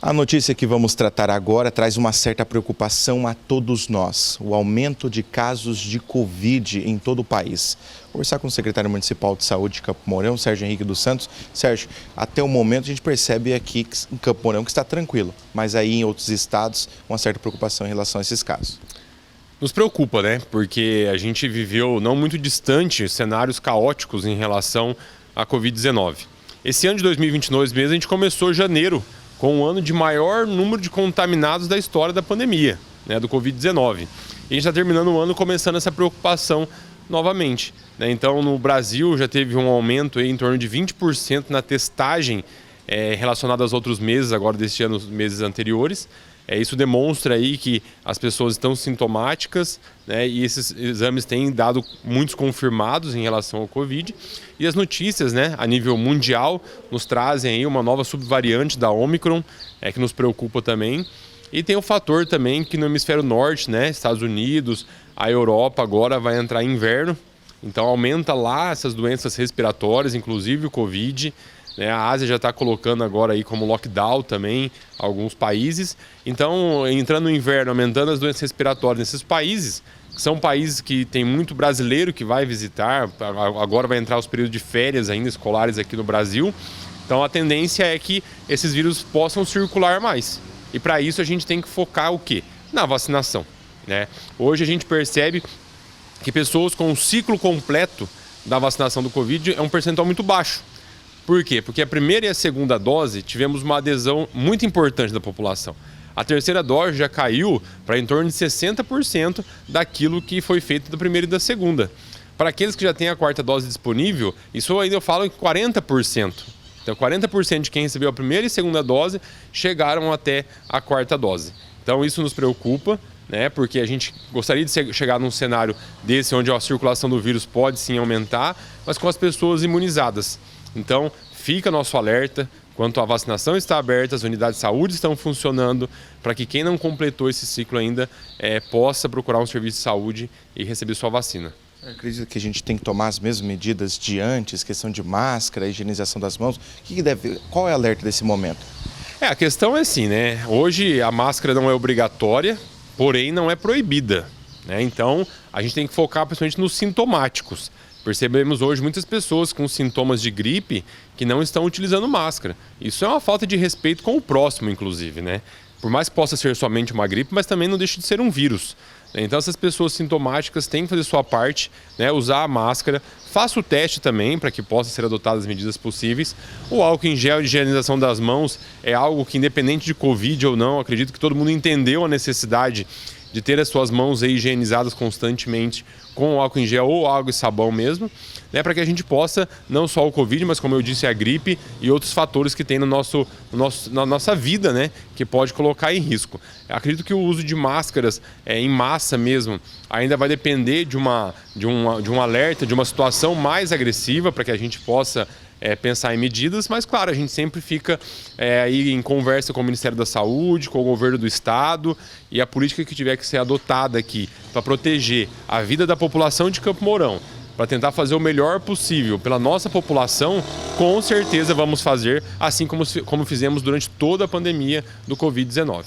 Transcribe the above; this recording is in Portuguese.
A notícia que vamos tratar agora traz uma certa preocupação a todos nós. O aumento de casos de Covid em todo o país. Vou conversar com o secretário municipal de saúde de Campo Mourão, Sérgio Henrique dos Santos. Sérgio, até o momento a gente percebe aqui em Campo Mourão que está tranquilo, mas aí em outros estados uma certa preocupação em relação a esses casos. Nos preocupa, né? Porque a gente viveu não muito distante cenários caóticos em relação à Covid-19. Esse ano de 2022 mesmo a gente começou janeiro com um ano de maior número de contaminados da história da pandemia, né, do Covid-19. E a gente está terminando o ano começando essa preocupação novamente, né? Então, no Brasil já teve um aumento aí, em torno de 20% na testagem relacionada aos outros meses, agora deste ano, os meses anteriores. Isso demonstra aí que as pessoas estão sintomáticas, né, e esses exames têm dado muitos confirmados em relação ao Covid. E as notícias, né, a nível mundial nos trazem aí uma nova subvariante da Omicron, que nos preocupa também. E tem o fator também que no hemisfério norte, né, Estados Unidos, a Europa agora vai entrar em inverno. Então aumenta lá essas doenças respiratórias, inclusive o Covid. A Ásia já está colocando agora aí como lockdown também alguns países. Então, entrando no inverno, aumentando as doenças respiratórias nesses países, que são países que tem muito brasileiro que vai visitar, agora vai entrar os períodos de férias ainda escolares aqui no Brasil. Então, a tendência é que esses vírus possam circular mais. E para isso a gente tem que focar o quê? Na vacinação, né? Hoje a gente percebe que pessoas com o ciclo completo da vacinação do Covid é um percentual muito baixo. Por quê? Porque a primeira e a segunda dose tivemos uma adesão muito importante da população. A terceira dose já caiu para em torno de 60% daquilo que foi feito da primeira e da segunda. Para aqueles que já têm a quarta dose disponível, isso ainda eu falo em 40%. Então 40% de quem recebeu a primeira e segunda dose chegaram até a quarta dose. Então isso nos preocupa, né? Porque a gente gostaria de chegar num cenário desse onde a circulação do vírus pode sim aumentar, mas com as pessoas imunizadas. Então, fica nosso alerta quanto à vacinação está aberta, as unidades de saúde estão funcionando para que quem não completou esse ciclo ainda possa procurar um serviço de saúde e receber sua vacina. Eu acredito que a gente tem que tomar as mesmas medidas de antes, questão de máscara, higienização das mãos. Qual é o alerta desse momento? A questão é assim, né? Hoje a máscara não é obrigatória, porém não é proibida, né? Então, a gente tem que focar principalmente nos sintomáticos. Percebemos hoje muitas pessoas com sintomas de gripe que não estão utilizando máscara. Isso é uma falta de respeito com o próximo, inclusive, né? Por mais que possa ser somente uma gripe, mas também não deixa de ser um vírus. Então essas pessoas sintomáticas têm que fazer sua parte, né? Usar a máscara, faça o teste também para que possam ser adotadas as medidas possíveis. O álcool em gel e higienização das mãos é algo que, independente de Covid ou não, acredito que todo mundo entendeu a necessidade de ter as suas mãos aí higienizadas constantemente com álcool em gel ou água e sabão mesmo, né, para que a gente possa, não só o Covid, mas como eu disse, a gripe e outros fatores que tem na nossa vida, né, que pode colocar em risco. Eu acredito que o uso de máscaras em massa mesmo ainda vai depender de um alerta, de uma situação mais agressiva para que a gente possa pensar em medidas, mas claro, a gente sempre fica aí em conversa com o Ministério da Saúde, com o governo do estado e a política que tiver que ser adotada aqui para proteger a vida da população de Campo Mourão, para tentar fazer o melhor possível pela nossa população, com certeza vamos fazer, assim como fizemos durante toda a pandemia do Covid-19.